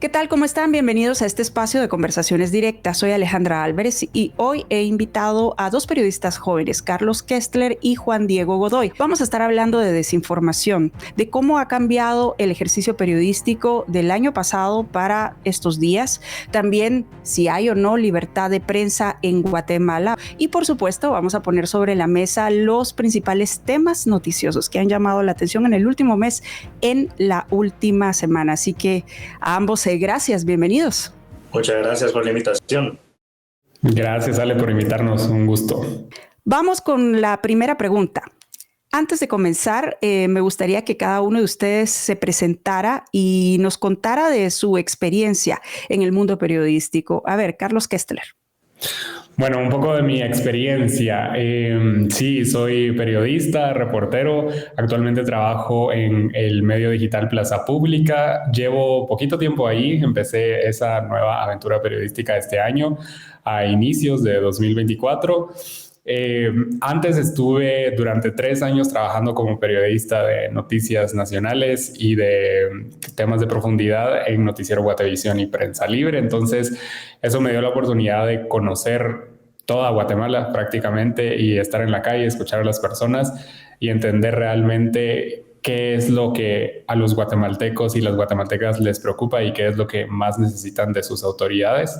¿Qué tal? ¿Cómo están? Bienvenidos a este espacio de conversaciones directas. Soy Alejandra Álvarez y hoy he invitado a dos periodistas jóvenes, Carlos Kestler y Juan Diego Godoy. Vamos a estar hablando de desinformación, de cómo ha cambiado el ejercicio periodístico del año pasado para estos días, también si hay o no libertad de prensa en Guatemala y por supuesto vamos a poner sobre la mesa los principales temas noticiosos que han llamado la atención en el último mes, en la última semana. Así que a ambos gracias, bienvenidos. Muchas gracias por la invitación. Gracias, Ale, por invitarnos, un gusto. Vamos con la primera pregunta. Antes de comenzar, me gustaría que cada uno de ustedes se presentara y nos contara de su experiencia en el mundo periodístico. A ver, Carlos Kestler. Bueno, un poco de mi experiencia. Sí, soy periodista, reportero. Actualmente trabajo en el medio digital Plaza Pública. Llevo poquito tiempo ahí. Empecé esa nueva aventura periodística este año, a inicios de 2024. Antes estuve durante 3 años trabajando como periodista de noticias nacionales y de temas de profundidad en Noticiero Guatevisión y Prensa Libre. Entonces, eso me dio la oportunidad de conocer toda Guatemala prácticamente y estar en la calle, escuchar a las personas y entender realmente qué es lo que a los guatemaltecos y las guatemaltecas les preocupa y qué es lo que más necesitan de sus autoridades.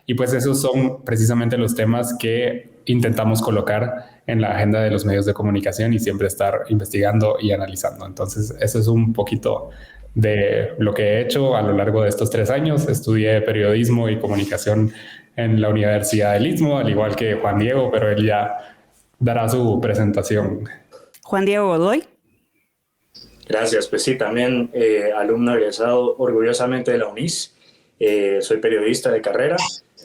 Y pues esos son precisamente los temas que intentamos colocar en la agenda de los medios de comunicación y siempre estar investigando y analizando. Entonces, eso es un poquito de lo que he hecho a lo largo de estos 3 años. Estudié periodismo y comunicación en la Universidad del Istmo, al igual que Juan Diego, pero él ya dará su presentación. Juan Diego Godoy. Gracias, pues sí, también alumno egresado orgullosamente de la UNIS. Soy periodista de carrera,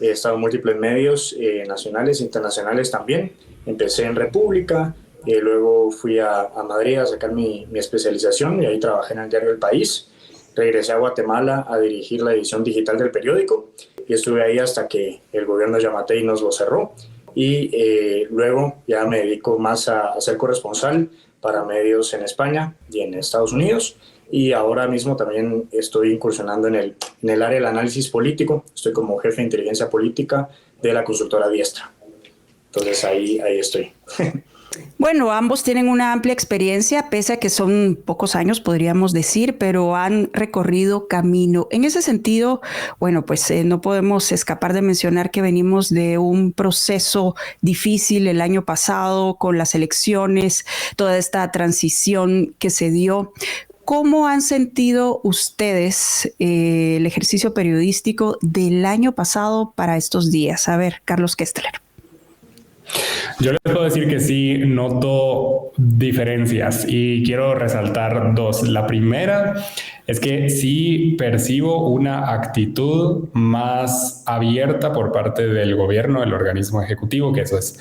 he estado en múltiples medios nacionales e internacionales también. Empecé en República, luego fui a Madrid a sacar mi especialización y ahí trabajé en el diario El País. Regresé a Guatemala a dirigir la edición digital del periódico y estuve ahí hasta que el gobierno de Yamatei nos lo cerró. Y luego ya me dedico más a ser corresponsal para medios en España y en Estados Unidos. Y ahora mismo también estoy incursionando en el área del análisis político. Estoy como jefe de inteligencia política de la consultora Diestra. Entonces ahí estoy. Bueno, ambos tienen una amplia experiencia, pese a que son pocos años, podríamos decir, pero han recorrido camino. En ese sentido, bueno, pues no podemos escapar de mencionar que venimos de un proceso difícil el año pasado con las elecciones, toda esta transición que se dio. ¿Cómo han sentido ustedes el ejercicio periodístico del año pasado para estos días? A ver, Carlos Kestler. Yo les puedo decir que sí noto diferencias y quiero resaltar 2. La primera es que sí percibo una actitud más abierta por parte del gobierno, del organismo ejecutivo, que eso es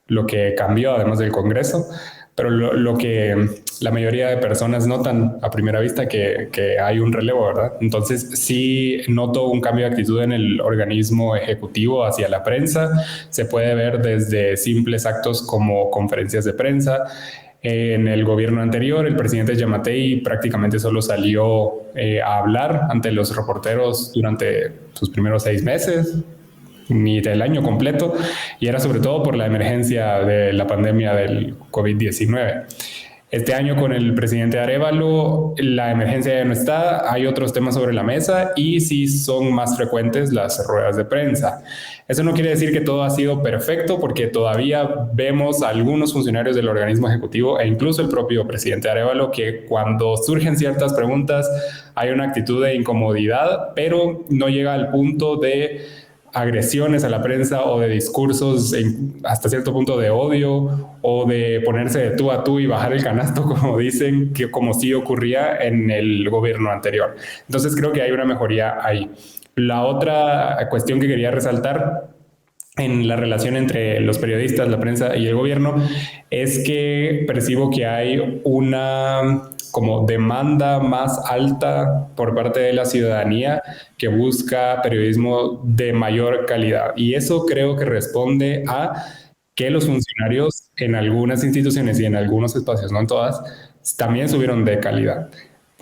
lo que cambió además del Congreso, pero lo que la mayoría de personas notan a primera vista que hay un relevo, ¿verdad? Entonces sí noto un cambio de actitud en el organismo ejecutivo hacia la prensa. Se puede ver desde simples actos como conferencias de prensa. En el gobierno anterior, el presidente Yamatei prácticamente solo salió a hablar ante los reporteros durante sus primeros 6 meses, ni del año completo, y era sobre todo por la emergencia de la pandemia del COVID-19. Este año con el presidente Arévalo, la emergencia ya no está, hay otros temas sobre la mesa y sí son más frecuentes las ruedas de prensa. Eso no quiere decir que todo ha sido perfecto, porque todavía vemos a algunos funcionarios del organismo ejecutivo e incluso el propio presidente Arévalo que cuando surgen ciertas preguntas hay una actitud de incomodidad, pero no llega al punto de agresiones a la prensa o de discursos hasta cierto punto de odio o de ponerse de tú a tú y bajar el canasto, como dicen, que como sí ocurría en el gobierno anterior. Entonces creo que hay una mejoría ahí. La otra cuestión que quería resaltar en la relación entre los periodistas, la prensa y el gobierno es que percibo que hay una como demanda más alta por parte de la ciudadanía que busca periodismo de mayor calidad. Y eso creo que responde a que los funcionarios en algunas instituciones y en algunos espacios, no en todas, también subieron de calidad.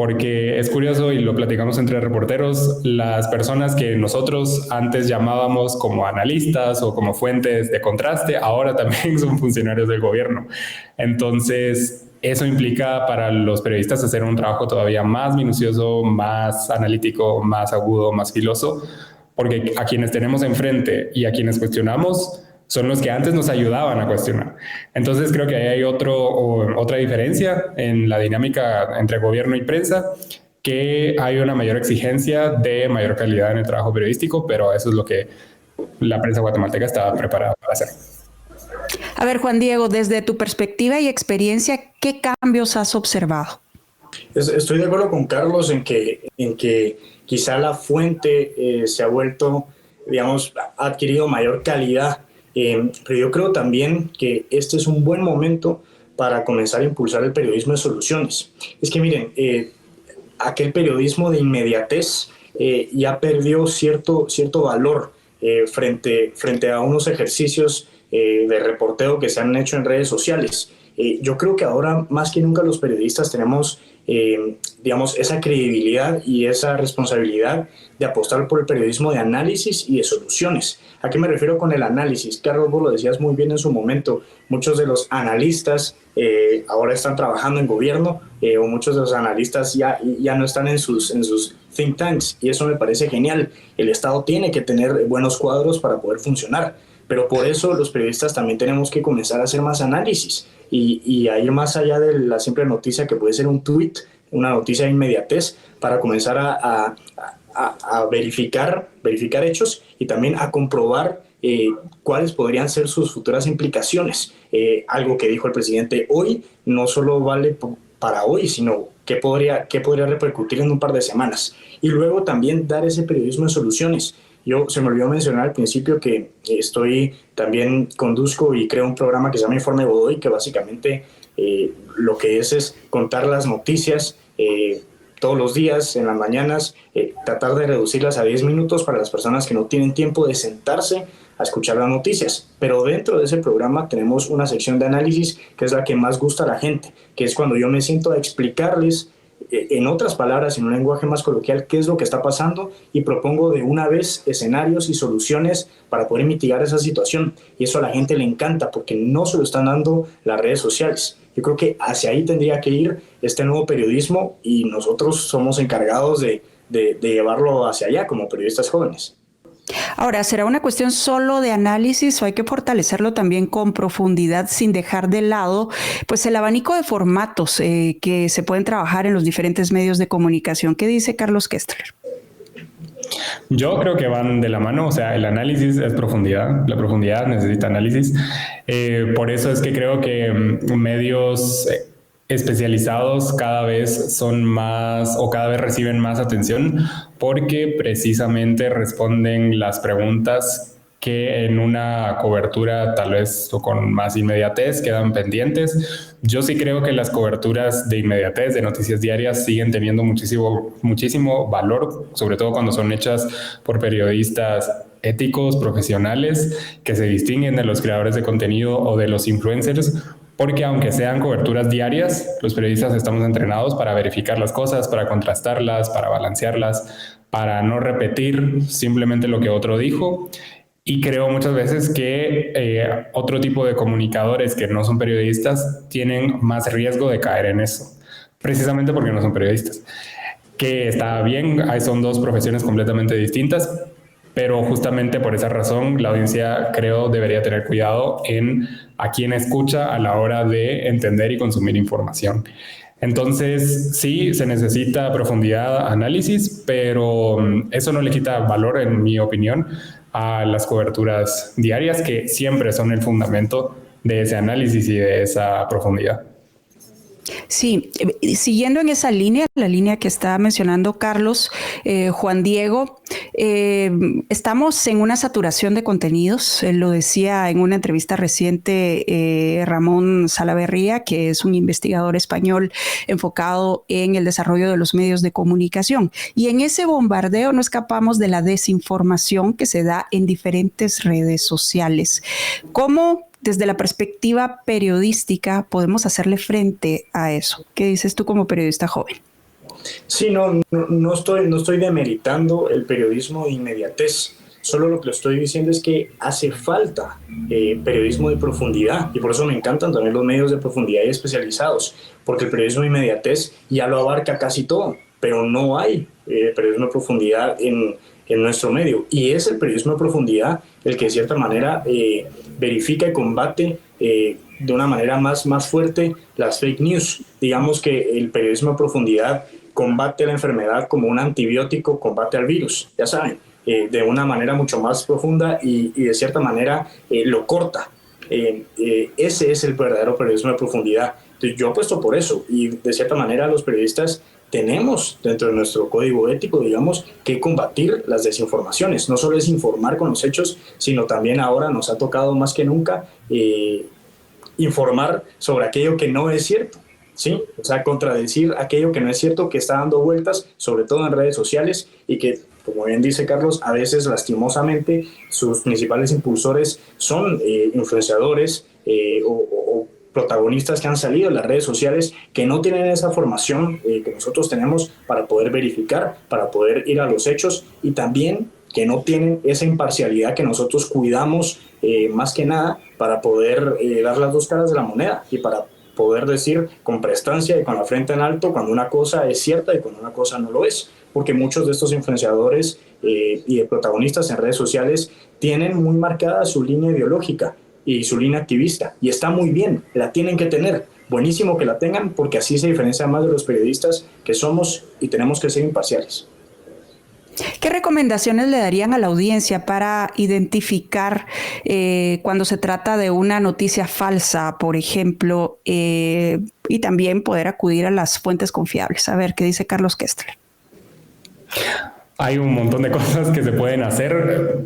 porque es curioso y lo platicamos entre reporteros, las personas que nosotros antes llamábamos como analistas o como fuentes de contraste, ahora también son funcionarios del gobierno. Entonces, eso implica para los periodistas hacer un trabajo todavía más minucioso, más analítico, más agudo, más filoso, porque a quienes tenemos enfrente y a quienes cuestionamos son los que antes nos ayudaban a cuestionar. Entonces creo que ahí hay otra diferencia en la dinámica entre gobierno y prensa, que hay una mayor exigencia de mayor calidad en el trabajo periodístico, pero eso es lo que la prensa guatemalteca está preparada para hacer. A ver, Juan Diego, desde tu perspectiva y experiencia, ¿qué cambios has observado? Estoy de acuerdo con Carlos en que quizá la fuente se ha vuelto, digamos, ha adquirido mayor calidad, pero yo creo también que este es un buen momento para comenzar a impulsar el periodismo de soluciones. Es que miren, aquel periodismo de inmediatez ya perdió cierto valor frente a unos ejercicios de reporteo que se han hecho en redes sociales. Yo creo que ahora más que nunca los periodistas tenemos digamos, esa credibilidad y esa responsabilidad de apostar por el periodismo de análisis y de soluciones. ¿A qué me refiero con el análisis? Carlos, vos lo decías muy bien en su momento, muchos de los analistas ahora están trabajando en gobierno o muchos de los analistas ya no están en sus think tanks, y eso me parece genial. El Estado tiene que tener buenos cuadros para poder funcionar, pero por eso los periodistas también tenemos que comenzar a hacer más análisis y a ir más allá de la simple noticia que puede ser un tweet, una noticia de inmediatez, para comenzar a verificar hechos y también a comprobar cuáles podrían ser sus futuras implicaciones. Algo que dijo el presidente hoy no solo vale para hoy, sino qué podría repercutir en un par de semanas. Y luego también dar ese periodismo de soluciones. Se me olvidó mencionar al principio que también conduzco y creo un programa que se llama Informe Godoy, que básicamente lo que es contar las noticias todos los días, en las mañanas, tratar de reducirlas a 10 minutos para las personas que no tienen tiempo de sentarse a escuchar las noticias. Pero dentro de ese programa tenemos una sección de análisis que es la que más gusta a la gente, que es cuando yo me siento a explicarles en otras palabras, en un lenguaje más coloquial, qué es lo que está pasando, y propongo de una vez escenarios y soluciones para poder mitigar esa situación. Y eso a la gente le encanta porque no se lo están dando las redes sociales. Yo creo que hacia ahí tendría que ir este nuevo periodismo y nosotros somos encargados de llevarlo hacia allá como periodistas jóvenes. Ahora, ¿será una cuestión solo de análisis o hay que fortalecerlo también con profundidad sin dejar de lado pues el abanico de formatos que se pueden trabajar en los diferentes medios de comunicación? ¿Qué dice Carlos Kestler? Yo creo que van de la mano, o sea, el análisis es profundidad, la profundidad necesita análisis. Por eso es que creo que medios especializados cada vez son más o cada vez reciben más atención porque precisamente responden las preguntas que en una cobertura tal vez o con más inmediatez quedan pendientes. Yo sí creo que las coberturas de inmediatez de noticias diarias siguen teniendo muchísimo valor, sobre todo cuando son hechas por periodistas éticos, profesionales, que se distinguen de los creadores de contenido o de los influencers, porque aunque sean coberturas diarias, los periodistas estamos entrenados para verificar las cosas, para contrastarlas, para balancearlas, para no repetir simplemente lo que otro dijo. Y creo muchas veces que otro tipo de comunicadores que no son periodistas tienen más riesgo de caer en eso, precisamente porque no son periodistas. Que está bien, son dos profesiones completamente distintas, pero justamente por esa razón la audiencia creo debería tener cuidado en a quién escucha a la hora de entender y consumir información. Entonces, sí, se necesita profundidad, análisis, pero eso no le quita valor, en mi opinión, a las coberturas diarias, que siempre son el fundamento de ese análisis y de esa profundidad. Sí, siguiendo en esa línea, la línea que está mencionando Carlos, Juan Diego, estamos en una saturación de contenidos. Lo decía en una entrevista reciente Ramón Salaverría, que es un investigador español enfocado en el desarrollo de los medios de comunicación. Y en ese bombardeo no escapamos de la desinformación que se da en diferentes redes sociales. ¿Cómo, desde la perspectiva periodística, podemos hacerle frente a eso? ¿Qué dices tú como periodista joven? Sí, no estoy demeritando el periodismo de inmediatez. Solo lo que estoy diciendo es que hace falta periodismo de profundidad, y por eso me encantan también los medios de profundidad y especializados, porque el periodismo de inmediatez ya lo abarca casi todo, pero no hay periodismo de profundidad en nuestro medio, y es el periodismo de profundidad el que de cierta manera verifica y combate de una manera más fuerte las fake news. Digamos que el periodismo de profundidad combate la enfermedad como un antibiótico combate al virus, ya saben, de una manera mucho más profunda y de cierta manera lo corta. Ese es el verdadero periodismo de profundidad. Entonces, yo apuesto por eso, y de cierta manera los periodistas tenemos dentro de nuestro código ético, digamos, que combatir las desinformaciones. No solo es informar con los hechos, sino también ahora nos ha tocado más que nunca informar sobre aquello que no es cierto, ¿sí? O sea, contradecir aquello que no es cierto, que está dando vueltas, sobre todo en redes sociales, y que, como bien dice Carlos, a veces lastimosamente sus principales impulsores son influenciadores o protagonistas que han salido en las redes sociales, que no tienen esa formación que nosotros tenemos para poder verificar, para poder ir a los hechos, y también que no tienen esa imparcialidad que nosotros cuidamos más que nada para poder dar las dos caras de la moneda y para poder decir con prestancia y con la frente en alto cuando una cosa es cierta y cuando una cosa no lo es, porque muchos de estos influenciadores y de protagonistas en redes sociales tienen muy marcada su línea ideológica y su línea activista, y está muy bien, la tienen que tener, buenísimo que la tengan, porque así se diferencia más de los periodistas que somos y tenemos que ser imparciales. ¿Qué recomendaciones le darían a la audiencia para identificar cuando se trata de una noticia falsa, por ejemplo, y también poder acudir a las fuentes confiables? A ver, ¿qué dice Carlos Kestler? Hay un montón de cosas que se pueden hacer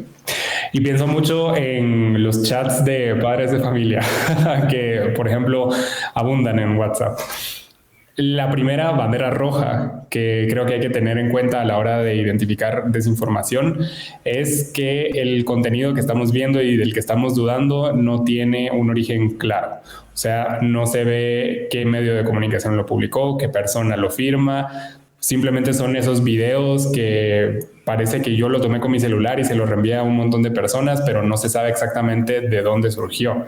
y pienso mucho en los chats de padres de familia que, por ejemplo, abundan en WhatsApp. La primera bandera roja que creo que hay que tener en cuenta a la hora de identificar desinformación es que el contenido que estamos viendo y del que estamos dudando no tiene un origen claro. O sea, no se ve qué medio de comunicación lo publicó, qué persona lo firma. Simplemente son esos videos que parece que yo lo tomé con mi celular y se lo reenvié a un montón de personas, pero no se sabe exactamente de dónde surgió.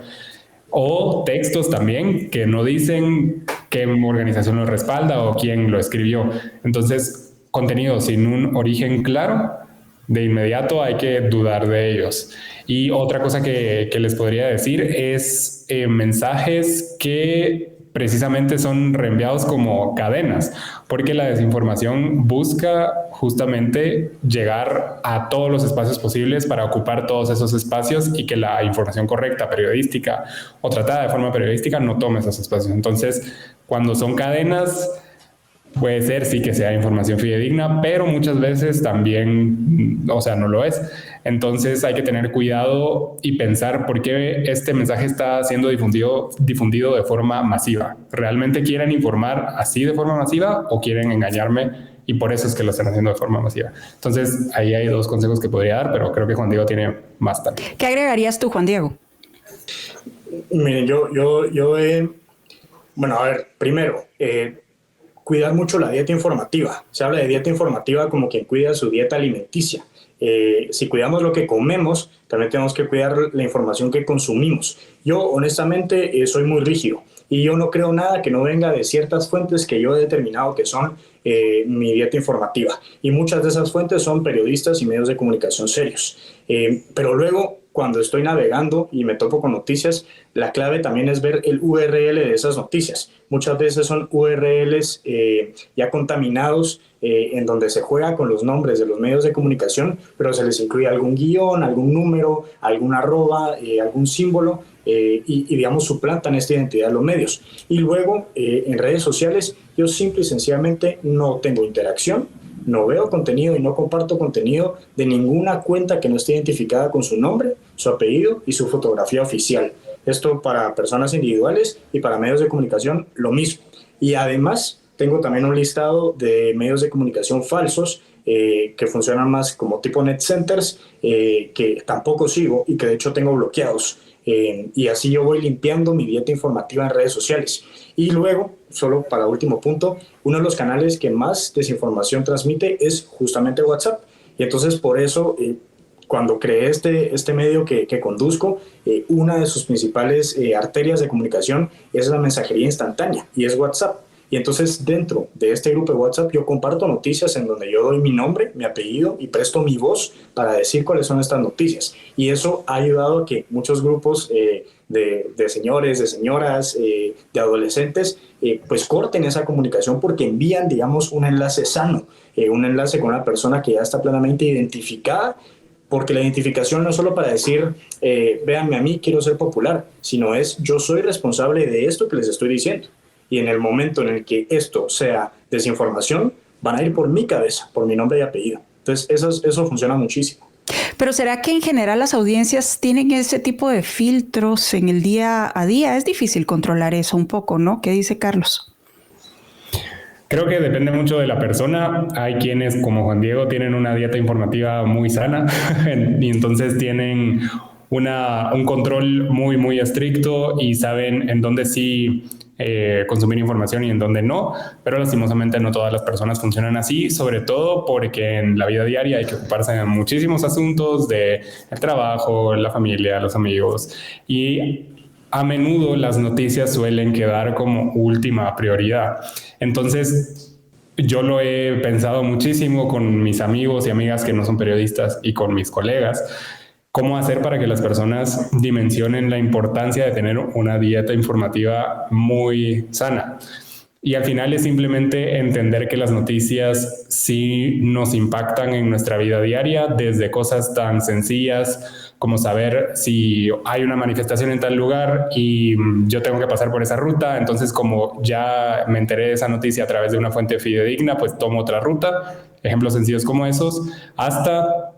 O textos también que no dicen qué organización lo respalda o quién lo escribió. Entonces, contenido sin un origen claro, de inmediato hay que dudar de ellos. Y otra cosa que les podría decir es mensajes que precisamente son reenviados como cadenas, porque la desinformación busca justamente llegar a todos los espacios posibles para ocupar todos esos espacios y que la información correcta, periodística o tratada de forma periodística no tome esos espacios. Entonces, cuando son cadenas, puede ser sí que sea información fidedigna, pero muchas veces también, o sea, no lo es. Entonces hay que tener cuidado y pensar por qué este mensaje está siendo difundido de forma masiva. ¿Realmente quieren informar así de forma masiva o quieren engañarme y por eso es que lo están haciendo de forma masiva? Entonces ahí hay dos consejos que podría dar, pero creo que Juan Diego tiene más también. ¿Qué agregarías tú, Juan Diego? Miren, bueno, a ver, primero, cuidar mucho la dieta informativa. Se habla de dieta informativa como quien cuida su dieta alimenticia. Si cuidamos lo que comemos, también tenemos que cuidar la información que consumimos. Yo, honestamente, soy muy rígido y yo no creo nada que no venga de ciertas fuentes que yo he determinado que son mi dieta informativa. Y muchas de esas fuentes son periodistas y medios de comunicación serios. Pero luego, cuando estoy navegando y me topo con noticias, la clave también es ver el URL de esas noticias. Muchas veces son URLs ya contaminados, en donde se juega con los nombres de los medios de comunicación, pero se les incluye algún guión, algún número, algún arroba, algún símbolo, y digamos suplantan esta identidad de los medios. Y luego en redes sociales yo simple y sencillamente no tengo interacción, no veo contenido y no comparto contenido de ninguna cuenta que no esté identificada con su nombre, su apellido y su fotografía oficial. Esto para personas individuales y para medios de comunicación lo mismo. Y además tengo también un listado de medios de comunicación falsos que funcionan más como tipo net centers, que tampoco sigo y que de hecho tengo bloqueados. Y así yo voy limpiando mi dieta informativa en redes sociales. Y luego, solo para último punto, uno de los canales que más desinformación transmite es justamente WhatsApp. Y entonces por eso, cuando creé este medio que conduzco, una de sus principales arterias de comunicación es la mensajería instantánea y es WhatsApp. Y entonces dentro de este grupo de WhatsApp yo comparto noticias en donde yo doy mi nombre, mi apellido y presto mi voz para decir cuáles son estas noticias. Y eso ha ayudado a que muchos grupos de señores, de señoras, de adolescentes, pues corten esa comunicación porque envían, digamos, un enlace sano, un enlace con una persona que ya está plenamente identificada, porque la identificación no es solo para decir, véanme a mí, quiero ser popular, sino es yo soy responsable de esto que les estoy diciendo. Y en el momento en el que esto sea desinformación, van a ir por mi cabeza, por mi nombre y apellido. Entonces, eso funciona muchísimo. Pero ¿será que en general las audiencias tienen ese tipo de filtros en el día a día? Es difícil controlar eso un poco, ¿no? ¿Qué dice Carlos? Creo que depende mucho de la persona. Hay quienes, como Juan Diego, tienen una dieta informativa muy sana y entonces tienen un control muy, muy estricto y saben en dónde sí consumir información y en dónde no, pero lastimosamente no todas las personas funcionan así, sobre todo porque en la vida diaria hay que ocuparse de muchísimos asuntos, de el trabajo, la familia, los amigos, y a menudo las noticias suelen quedar como última prioridad. Entonces, yo lo he pensado muchísimo con mis amigos y amigas que no son periodistas y con mis colegas, cómo hacer para que las personas dimensionen la importancia de tener una dieta informativa muy sana. Y al final es simplemente entender que las noticias sí nos impactan en nuestra vida diaria, desde cosas tan sencillas como saber si hay una manifestación en tal lugar y yo tengo que pasar por esa ruta, entonces como ya me enteré de esa noticia a través de una fuente fidedigna, pues tomo otra ruta, ejemplos sencillos como esos, hasta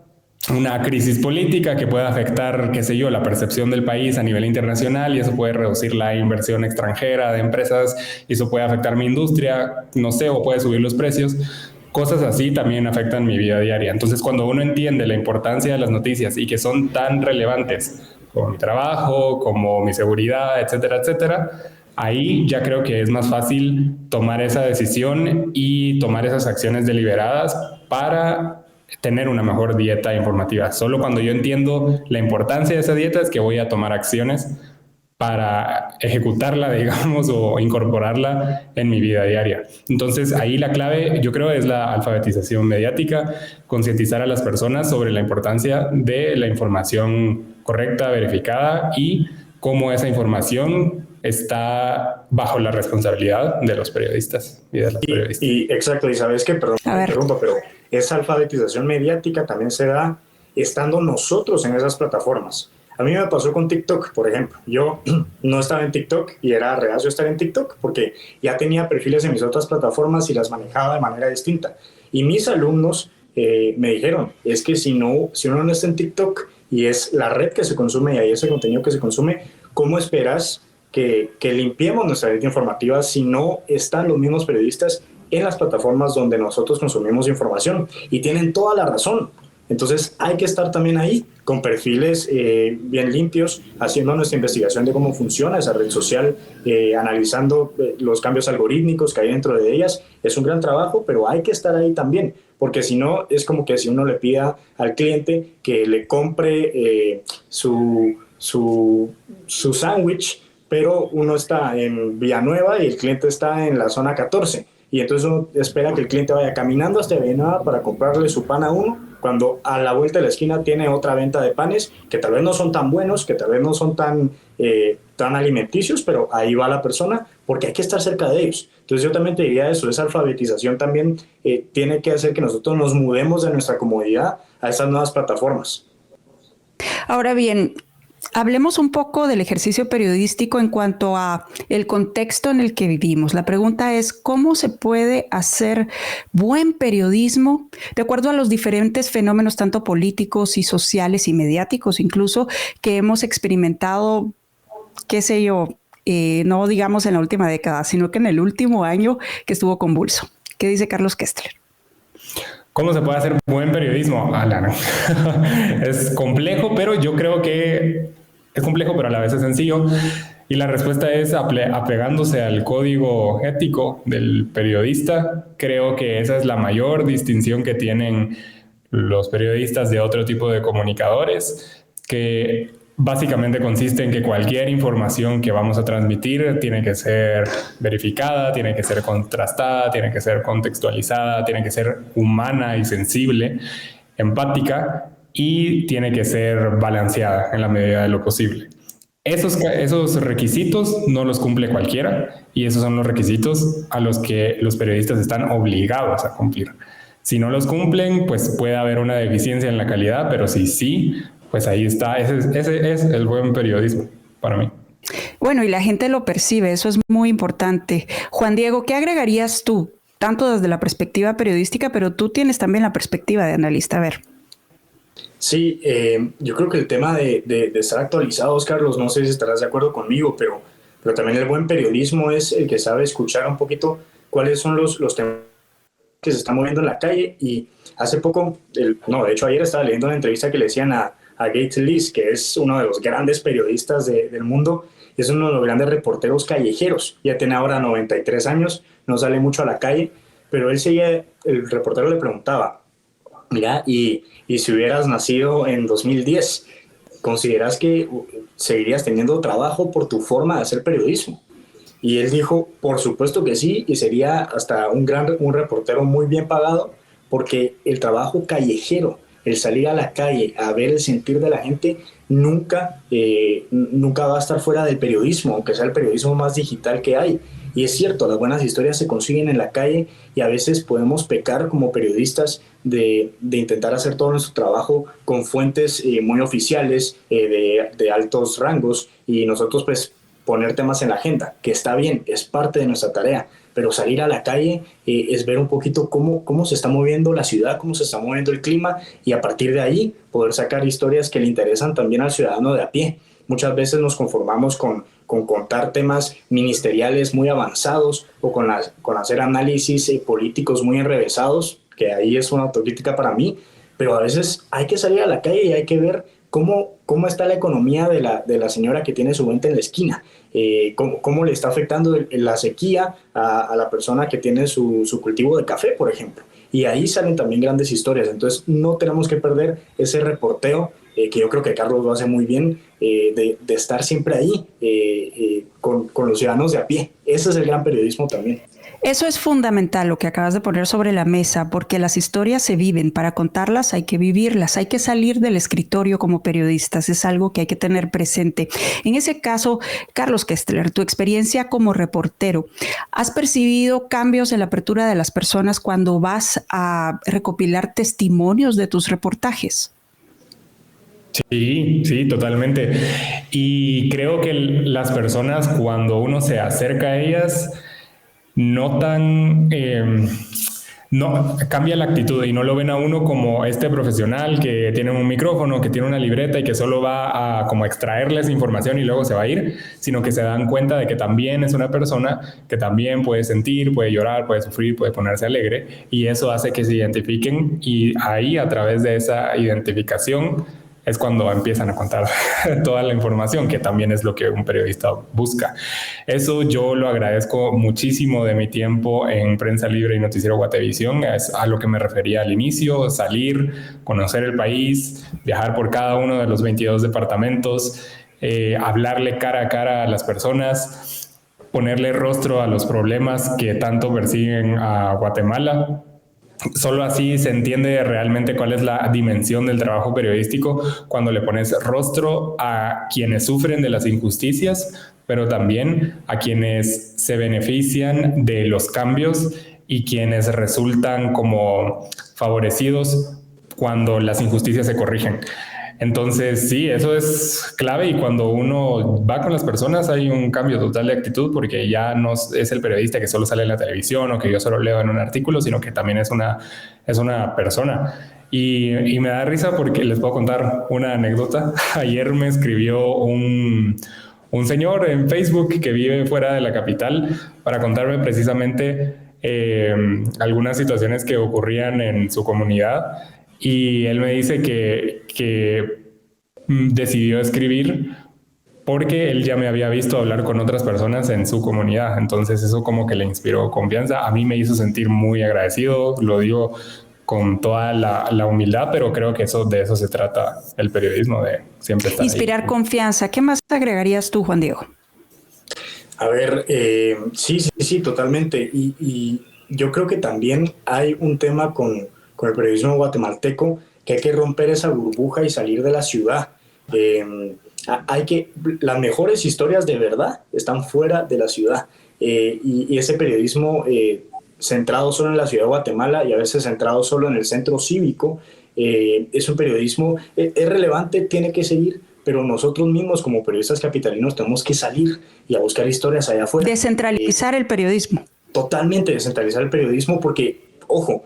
una crisis política que pueda afectar, qué sé yo, la percepción del país a nivel internacional y eso puede reducir la inversión extranjera de empresas y eso puede afectar mi industria, no sé, o puede subir los precios. Cosas así también afectan mi vida diaria. Entonces, cuando uno entiende la importancia de las noticias y que son tan relevantes como mi trabajo, como mi seguridad, etcétera, etcétera, ahí ya creo que es más fácil tomar esa decisión y tomar esas acciones deliberadas para tener una mejor dieta informativa. Solo cuando yo entiendo la importancia de esa dieta es que voy a tomar acciones para ejecutarla, digamos, o incorporarla en mi vida diaria. Entonces, ahí la clave, yo creo, es la alfabetización mediática, concientizar a las personas sobre la importancia de la información correcta, verificada y cómo esa información está bajo la responsabilidad de los periodistas y de las periodistas. Y exacto, y sabes que, perdón, me interrumpo, pero esa alfabetización mediática también se da estando nosotros en esas plataformas. A mí me pasó con TikTok, por ejemplo. Yo no estaba en TikTok y era reacio estar en TikTok porque ya tenía perfiles en mis otras plataformas y las manejaba de manera distinta. Y mis alumnos me dijeron, es que si uno no está en TikTok y es la red que se consume y ahí ese contenido que se consume, ¿cómo esperas que limpiemos nuestra red informativa si no están los mismos periodistas en las plataformas donde nosotros consumimos información? Y tienen toda la razón. Entonces hay que estar también ahí con perfiles bien limpios, haciendo nuestra investigación de cómo funciona esa red social, analizando los cambios algorítmicos que hay dentro de ellas. Es un gran trabajo, pero hay que estar ahí también, porque si no es como que si uno le pida al cliente que le compre su sándwich, pero uno está en Villanueva y el cliente está en la zona 14. Y entonces uno espera que el cliente vaya caminando hasta Villanueva para comprarle su pan a uno, cuando a la vuelta de la esquina tiene otra venta de panes que tal vez no son tan buenos, que tal vez no son tan alimenticios, pero ahí va la persona porque hay que estar cerca de ellos. Entonces yo también te diría eso, esa alfabetización también tiene que hacer que nosotros nos mudemos de nuestra comodidad a esas nuevas plataformas. Ahora bien, hablemos un poco del ejercicio periodístico en cuanto a el contexto en el que vivimos. La pregunta es, ¿cómo se puede hacer buen periodismo de acuerdo a los diferentes fenómenos, tanto políticos y sociales y mediáticos incluso, que hemos experimentado, qué sé yo, no digamos en la última década, sino que en el último año que estuvo convulso? ¿Qué dice Carlos Kestler? ¿Cómo se puede hacer buen periodismo? Alan, es complejo, pero yo creo que es complejo, pero a la vez es sencillo. Y la respuesta es apegándose al código ético del periodista. Creo que esa es la mayor distinción que tienen los periodistas de otro tipo de comunicadores, que básicamente consiste en que cualquier información que vamos a transmitir tiene que ser verificada, tiene que ser contrastada, tiene que ser contextualizada, tiene que ser humana y sensible, empática, y tiene que ser balanceada en la medida de lo posible. Esos requisitos no los cumple cualquiera, y esos son los requisitos a los que los periodistas están obligados a cumplir. Si no los cumplen, pues puede haber una deficiencia en la calidad, pero si sí, pues ahí está. Ese es el buen periodismo para mí. Bueno, y la gente lo percibe, eso es muy importante. Juan Diego, ¿qué agregarías tú? Tanto desde la perspectiva periodística, pero tú tienes también la perspectiva de analista. A ver. Sí, yo creo que el tema de estar actualizados, Carlos, no sé si estarás de acuerdo conmigo, pero también el buen periodismo es el que sabe escuchar un poquito cuáles son los temas que se están moviendo en la calle. Y hace poco, de hecho ayer estaba leyendo una entrevista que le decían a Gates Lees, que es uno de los grandes periodistas del mundo, y es uno de los grandes reporteros callejeros. Ya tiene ahora 93 años, no sale mucho a la calle, pero el reportero le preguntaba, mira, y si hubieras nacido en 2010, ¿consideras que seguirías teniendo trabajo por tu forma de hacer periodismo? Y él dijo, por supuesto que sí, y sería hasta un reportero muy bien pagado, porque el trabajo callejero, el salir a la calle a ver el sentir de la gente, nunca va a estar fuera del periodismo, aunque sea el periodismo más digital que hay. Y es cierto, las buenas historias se consiguen en la calle, y a veces podemos pecar como periodistas de intentar hacer todo nuestro trabajo con fuentes muy oficiales, de altos rangos, y nosotros pues poner temas en la agenda, que está bien, es parte de nuestra tarea, pero salir a la calle es ver un poquito cómo se está moviendo la ciudad, cómo se está moviendo el clima, y a partir de ahí poder sacar historias que le interesan también al ciudadano de a pie. Muchas veces nos conformamos con contar temas ministeriales muy avanzados, o con hacer análisis políticos muy enrevesados, que ahí es una autocrítica para mí, pero a veces hay que salir a la calle y hay que ver cómo está la economía de la señora que tiene su venta en la esquina, cómo le está afectando la sequía a la persona que tiene su cultivo de café, por ejemplo. Y ahí salen también grandes historias. Entonces no tenemos que perder ese reporteo, que yo creo que Carlos lo hace muy bien, de estar siempre ahí con los ciudadanos de a pie. Ese es el gran periodismo también. Eso es fundamental lo que acabas de poner sobre la mesa, porque las historias se viven. Para contarlas hay que vivirlas, hay que salir del escritorio como periodistas. Es algo que hay que tener presente. En ese caso, Carlos Kestler, tu experiencia como reportero, ¿has percibido cambios en la apertura de las personas cuando vas a recopilar testimonios de tus reportajes? Sí, totalmente. Y creo que las personas, cuando uno se acerca a ellas, notan, no, cambia la actitud y no lo ven a uno como este profesional que tiene un micrófono, que tiene una libreta y que solo va a como extraerles información y luego se va a ir, sino que se dan cuenta de que también es una persona que también puede sentir, puede llorar, puede sufrir, puede ponerse alegre, y eso hace que se identifiquen, y ahí, a través de esa identificación, es cuando empiezan a contar toda la información, que también es lo que un periodista busca. Eso yo lo agradezco muchísimo de mi tiempo en Prensa Libre y Noticiero Guatevisión. Es a lo que me refería al inicio: salir, conocer el país, viajar por cada uno de los 22 departamentos, hablarle cara a cara a las personas, ponerle rostro a los problemas que tanto persiguen a Guatemala. Solo así se entiende realmente cuál es la dimensión del trabajo periodístico, cuando le pones rostro a quienes sufren de las injusticias, pero también a quienes se benefician de los cambios y quienes resultan como favorecidos cuando las injusticias se corrigen. Entonces, sí, eso es clave, y cuando uno va con las personas hay un cambio total de actitud, porque ya no es el periodista que solo sale en la televisión o que yo solo leo en un artículo, sino que también es una persona. Y me da risa porque les puedo contar una anécdota. Ayer me escribió un señor en Facebook que vive fuera de la capital para contarme precisamente algunas situaciones que ocurrían en su comunidad y él me dice que decidió escribir porque él ya me había visto hablar con otras personas en su comunidad, entonces eso como que le inspiró confianza, a mí me hizo sentir muy agradecido, lo digo con toda la humildad, pero creo que de eso se trata el periodismo, de siempre estar inspirar ahí. Confianza. ¿Qué más agregarías tú, Juan Diego? A ver, sí, totalmente. Y yo creo que también hay un tema con el periodismo guatemalteco, que hay que romper esa burbuja y salir de la ciudad. Las mejores historias de verdad están fuera de la ciudad. Y ese periodismo centrado solo en la ciudad de Guatemala y a veces centrado solo en el centro cívico, es un periodismo, es relevante, tiene que seguir, pero nosotros mismos como periodistas capitalinos tenemos que salir y a buscar historias allá afuera. Descentralizar el periodismo. Totalmente descentralizar el periodismo porque, ojo,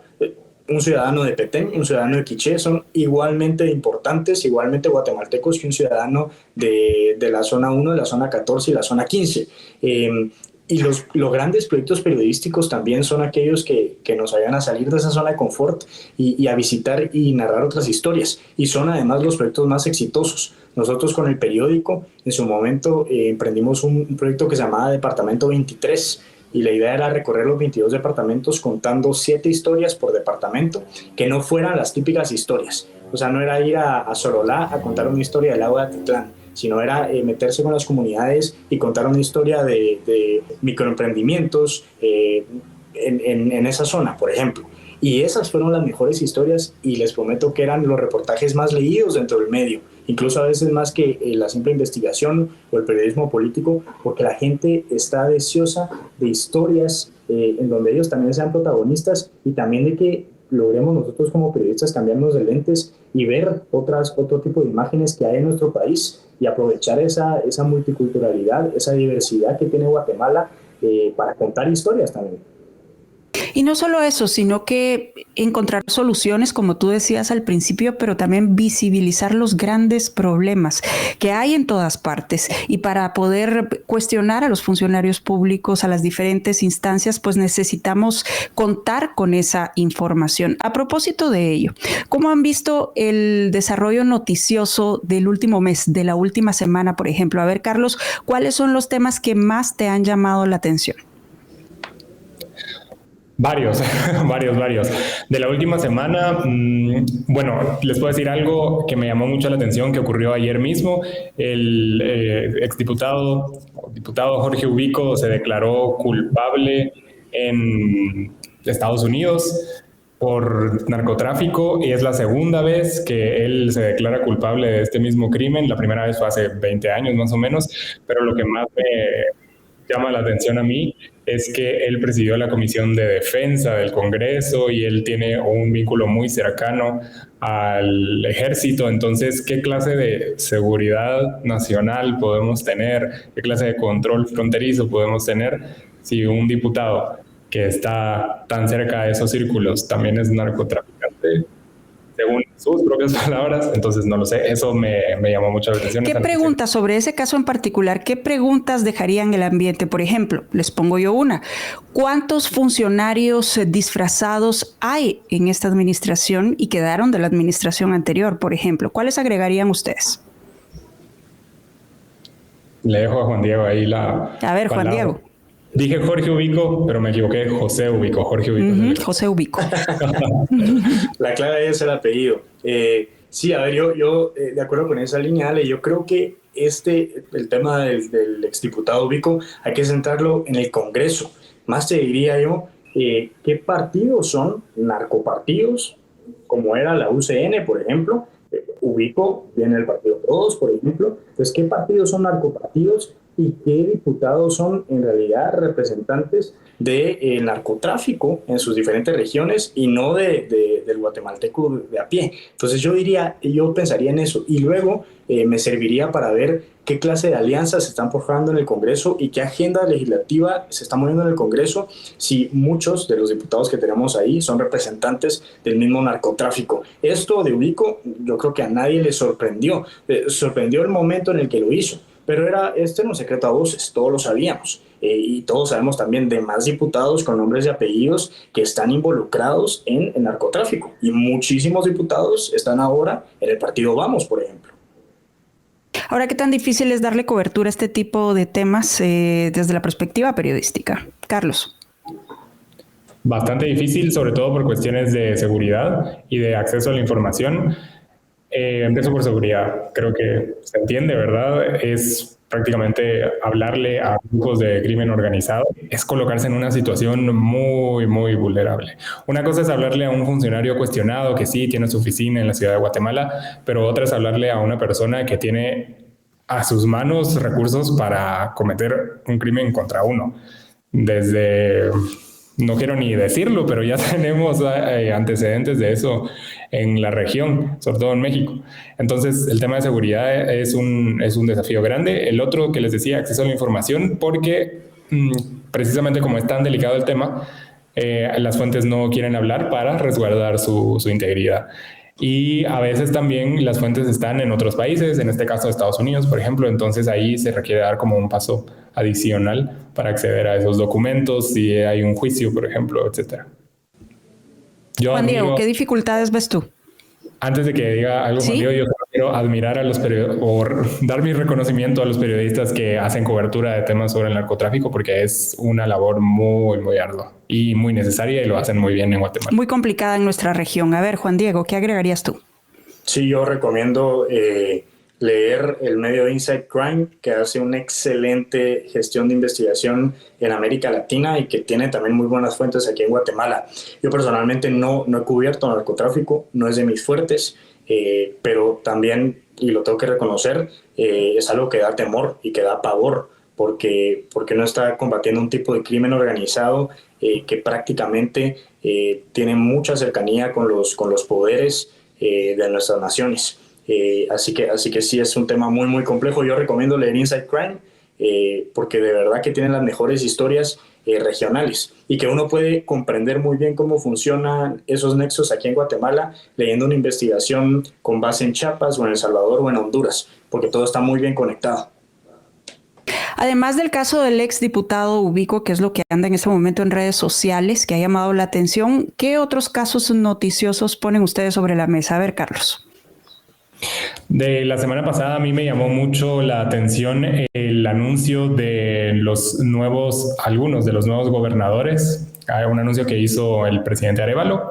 un ciudadano de Petén, un ciudadano de Quiché son igualmente importantes, igualmente guatemaltecos que un ciudadano de la zona 1, de la zona 14 y la zona 15. Y los grandes proyectos periodísticos también son aquellos que nos ayudan a salir de esa zona de confort y a visitar y narrar otras historias. Y son además los proyectos más exitosos. Nosotros con el periódico, en su momento, emprendimos un proyecto que se llamaba Departamento 23, y la idea era recorrer los 22 departamentos contando 7 historias por departamento, que no fueran las típicas historias. O sea, no era ir a Sololá a contar una historia del lago de Atitlán, sino era meterse con las comunidades y contar una historia de microemprendimientos en esa zona, por ejemplo. Y esas fueron las mejores historias y les prometo que eran los reportajes más leídos dentro del medio, incluso a veces más que la simple investigación o el periodismo político, porque la gente está deseosa de historias en donde ellos también sean protagonistas y también de que logremos nosotros como periodistas cambiarnos de lentes y ver otro tipo de imágenes que hay en nuestro país y aprovechar esa multiculturalidad, esa diversidad que tiene Guatemala para contar historias también. Y no solo eso, sino que encontrar soluciones, como tú decías al principio, pero también visibilizar los grandes problemas que hay en todas partes. Y para poder cuestionar a los funcionarios públicos, a las diferentes instancias, pues necesitamos contar con esa información. A propósito de ello, ¿cómo han visto el desarrollo noticioso del último mes, de la última semana, por ejemplo? A ver, Carlos, ¿cuáles son los temas que más te han llamado la atención? Varios. De la última semana, bueno, les puedo decir algo que me llamó mucho la atención, que ocurrió ayer mismo. El diputado Jorge Ubico se declaró culpable en Estados Unidos por narcotráfico y es la segunda vez que él se declara culpable de este mismo crimen. La primera vez fue hace 20 años más o menos, pero lo que más me llama la atención a mí es que él presidió la Comisión de Defensa del Congreso y él tiene un vínculo muy cercano al ejército. Entonces, ¿qué clase de seguridad nacional podemos tener? ¿Qué clase de control fronterizo podemos tener si un diputado que está tan cerca de esos círculos también es narcotraficante? Según sus propias palabras, entonces no lo sé, eso me llamó mucho la atención. ¿Qué preguntas sobre ese caso en particular? ¿Qué preguntas dejarían el ambiente? Por ejemplo, les pongo yo una. ¿Cuántos funcionarios disfrazados hay en esta administración y quedaron de la administración anterior, por ejemplo? ¿Cuáles agregarían ustedes? Le dejo a Juan Diego ahí la... A ver, Juan Diego. Dije Jorge Ubico, pero me equivoqué, José Ubico, Jorge Ubico. José Ubico. La clave es el apellido. Sí, a ver, yo de acuerdo con esa línea, Ale, yo creo que el tema del exdiputado Ubico hay que centrarlo en el Congreso. Más te diría yo, ¿qué partidos son narcopartidos? Como era la UCN, por ejemplo. Ubico viene del partido Todos, por ejemplo. Entonces, ¿qué partidos son narcopartidos? Y qué diputados son en realidad representantes del narcotráfico en sus diferentes regiones y no del guatemalteco de a pie. Entonces yo pensaría en eso y luego me serviría para ver qué clase de alianzas se están forjando en el Congreso y qué agenda legislativa se está moviendo en el Congreso si muchos de los diputados que tenemos ahí son representantes del mismo narcotráfico. Esto de Ubico yo creo que a nadie le sorprendió. Sorprendió el momento en el que lo hizo. pero este era un secreto a voces, todos lo sabíamos. Y todos sabemos también de más diputados con nombres y apellidos que están involucrados en el narcotráfico. Y muchísimos diputados están ahora en el partido Vamos, por ejemplo. Ahora, ¿qué tan difícil es darle cobertura a este tipo de temas desde la perspectiva periodística? Carlos. Bastante difícil, sobre todo por cuestiones de seguridad y de acceso a la información. Empiezo por seguridad. Creo que se entiende, ¿verdad? Es prácticamente hablarle a grupos de crimen organizado. Es colocarse en una situación muy, muy vulnerable. Una cosa es hablarle a un funcionario cuestionado que sí tiene su oficina en la ciudad de Guatemala, pero otra es hablarle a una persona que tiene a sus manos recursos para cometer un crimen contra uno. Desde... No quiero ni decirlo, pero ya tenemos antecedentes de eso en la región, sobre todo en México. Entonces, el tema de seguridad es un desafío grande. El otro que les decía, acceso a la información, porque precisamente como es tan delicado el tema, las fuentes no quieren hablar para resguardar su integridad. Y a veces también las fuentes están en otros países, en este caso Estados Unidos, por ejemplo, entonces ahí se requiere dar como un paso adicional para acceder a esos documentos, si hay un juicio, por ejemplo, etcétera. Juan Diego, ¿qué dificultades ves tú? Antes de que diga algo, ¿sí? Juan Diego, yo quiero admirar a los periodistas o dar mi reconocimiento a los periodistas que hacen cobertura de temas sobre el narcotráfico, porque es una labor muy, muy ardua y muy necesaria y lo hacen muy bien en Guatemala. Muy complicada en nuestra región. A ver, Juan Diego, ¿qué agregarías tú? Sí, yo recomiendo leer el medio Inside Crime, que hace una excelente gestión de investigación en América Latina y que tiene también muy buenas fuentes aquí en Guatemala. Yo personalmente no he cubierto narcotráfico, no es de mis fuertes, pero también, y lo tengo que reconocer, es algo que da temor y que da pavor, porque no está combatiendo un tipo de crimen organizado que prácticamente tiene mucha cercanía con los poderes de nuestras naciones. Así que sí es un tema muy, muy complejo. Yo recomiendo leer Inside Crime porque de verdad que tienen las mejores historias regionales y que uno puede comprender muy bien cómo funcionan esos nexos aquí en Guatemala leyendo una investigación con base en Chiapas o en El Salvador o en Honduras, porque todo está muy bien conectado. Además del caso del exdiputado Ubico, que es lo que anda en este momento en redes sociales, que ha llamado la atención, ¿qué otros casos noticiosos ponen ustedes sobre la mesa? A ver, Carlos. De la semana pasada a mí me llamó mucho la atención el anuncio de algunos de los nuevos gobernadores, un anuncio que hizo el presidente Arévalo.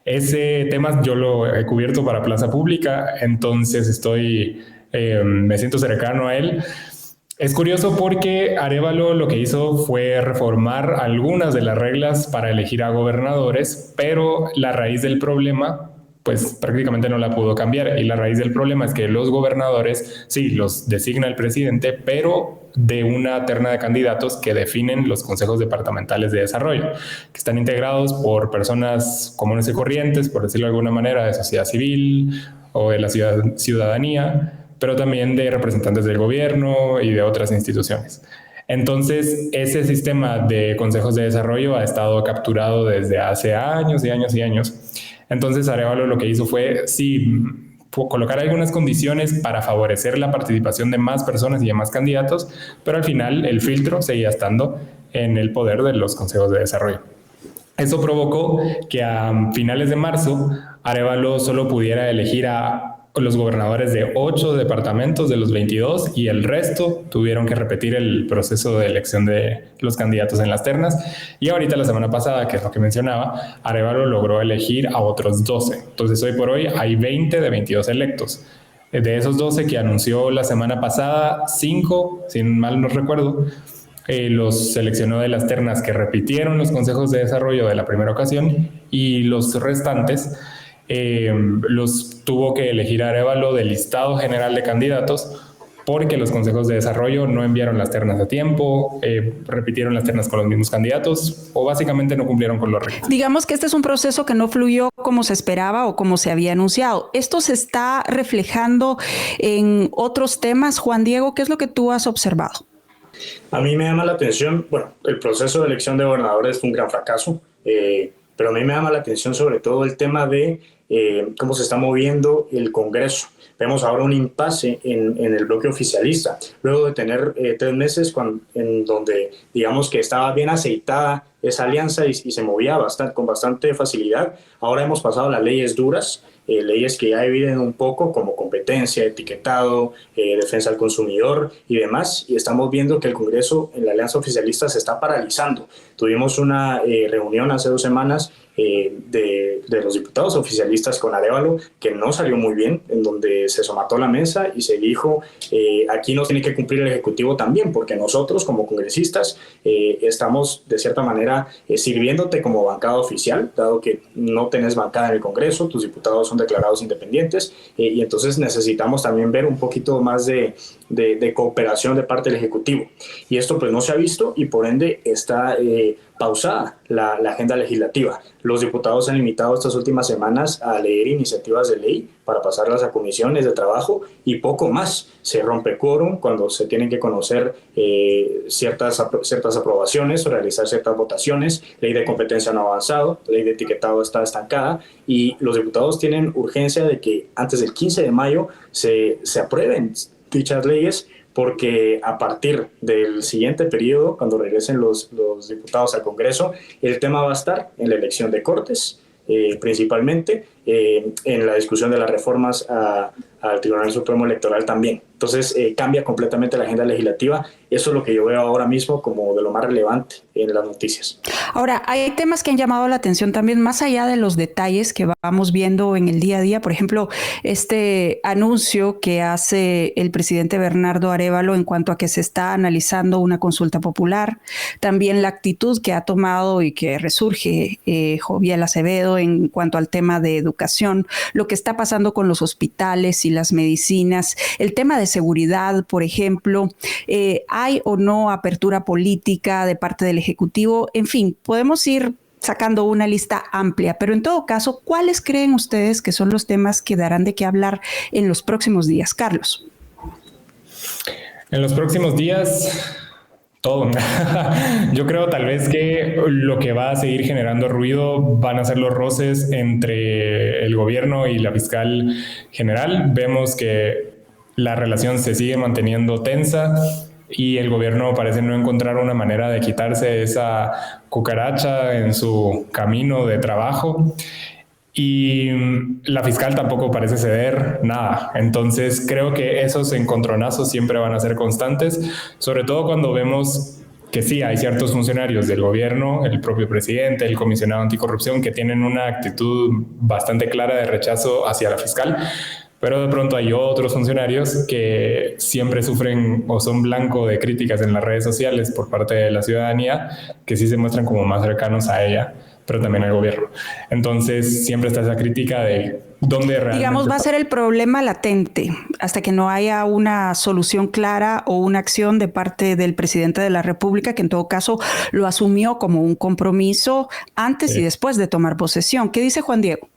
Ese tema yo lo he cubierto para Plaza Pública, entonces me siento cercano a él. Es curioso porque Arévalo lo que hizo fue reformar algunas de las reglas para elegir a gobernadores, pero la raíz del problema pues prácticamente no la pudo cambiar. Y la raíz del problema es que los gobernadores, sí, los designa el presidente, pero de una terna de candidatos que definen los consejos departamentales de desarrollo, que están integrados por personas comunes y corrientes, por decirlo de alguna manera, de sociedad civil o de la ciudadanía, pero también de representantes del gobierno y de otras instituciones. Entonces, ese sistema de consejos de desarrollo ha estado capturado desde hace años y años y años. Entonces, Arévalo lo que hizo fue, sí, colocar algunas condiciones para favorecer la participación de más personas y de más candidatos, pero al final el filtro seguía estando en el poder de los consejos de desarrollo. Eso provocó que a finales de marzo, Arévalo solo pudiera elegir a los gobernadores de 8 departamentos de los 22 y el resto tuvieron que repetir el proceso de elección de los candidatos en las ternas. Y ahorita la semana pasada, que es lo que mencionaba, Arévalo logró elegir a otros 12. Entonces hoy por hoy hay 20 de 22 electos. De esos 12 que anunció la semana pasada, 5, si mal no recuerdo, los seleccionó de las ternas que repitieron los consejos de desarrollo de la primera ocasión y los restantes los tuvo que elegir Arévalo del listado general de candidatos porque los consejos de desarrollo no enviaron las ternas a tiempo, repitieron las ternas con los mismos candidatos o básicamente no cumplieron con los requisitos. Digamos que este es un proceso que no fluyó como se esperaba o como se había anunciado. ¿Esto se está reflejando en otros temas? Juan Diego, ¿qué es lo que tú has observado? A mí me llama la atención, el proceso de elección de gobernadores fue un gran fracaso, pero a mí me llama la atención sobre todo el tema de cómo se está moviendo el Congreso. Vemos ahora un impasse en el bloque oficialista, luego de tener 3 meses en donde digamos que estaba bien aceitada esa alianza y se movía con bastante facilidad. Ahora hemos pasado a las leyes duras, leyes que ya dividen un poco como competencia, etiquetado, defensa del consumidor y demás, y estamos viendo que el Congreso en la alianza oficialista se está paralizando. Tuvimos una reunión hace 2 semanas de los diputados oficialistas con Arévalo, que no salió muy bien, en donde se somató la mesa y se dijo aquí nos tiene que cumplir el Ejecutivo también, porque nosotros como congresistas estamos de cierta manera sirviéndote como bancada oficial, dado que no tenés bancada en el Congreso, tus diputados son declarados independientes, y entonces necesitamos también ver un poquito más de cooperación de parte del Ejecutivo. Y esto pues no se ha visto y por ende está pausada la agenda legislativa. Los diputados se han limitado estas últimas semanas a leer iniciativas de ley para pasarlas a comisiones de trabajo y poco más. Se rompe quórum cuando se tienen que conocer ciertas aprobaciones o realizar ciertas votaciones. Ley de competencia no ha avanzado, ley de etiquetado está estancada y los diputados tienen urgencia de que antes del 15 de mayo se aprueben dichas leyes, porque a partir del siguiente periodo, cuando regresen los diputados al Congreso, el tema va a estar en la elección de Cortes, principalmente, en la discusión de las reformas al Tribunal Supremo Electoral también. Entonces cambia completamente la agenda legislativa. Eso es lo que yo veo ahora mismo como de lo más relevante en las noticias. Ahora, hay temas que han llamado la atención también, más allá de los detalles que vamos viendo en el día a día. Por ejemplo, este anuncio que hace el presidente Bernardo Arévalo en cuanto a que se está analizando una consulta popular. También la actitud que ha tomado y que resurge Joviel Acevedo en cuanto al tema de educación, lo que está pasando con los hospitales y las medicinas, el tema de seguridad, por ejemplo, ¿hay o no apertura política de parte del Ejecutivo? En fin, podemos ir sacando una lista amplia, pero en todo caso, ¿cuáles creen ustedes que son los temas que darán de qué hablar en los próximos días? Carlos. En los próximos días, todo. Yo creo tal vez que lo que va a seguir generando ruido van a ser los roces entre el gobierno y la fiscal general. Vemos que la relación se sigue manteniendo tensa y el gobierno parece no encontrar una manera de quitarse esa cucaracha en su camino de trabajo. Y la fiscal tampoco parece ceder nada. Entonces creo que esos encontronazos siempre van a ser constantes, sobre todo cuando vemos que sí, hay ciertos funcionarios del gobierno, el propio presidente, el comisionado anticorrupción, que tienen una actitud bastante clara de rechazo hacia la fiscal, pero de pronto hay otros funcionarios que siempre sufren o son blanco de críticas en las redes sociales por parte de la ciudadanía, que sí se muestran como más cercanos a ella, pero también al gobierno. Entonces siempre está esa crítica de dónde realmente... Digamos, va a ser el problema latente hasta que no haya una solución clara o una acción de parte del presidente de la República, que en todo caso lo asumió como un compromiso antes y después de tomar posesión. ¿Qué dice Juan Diego?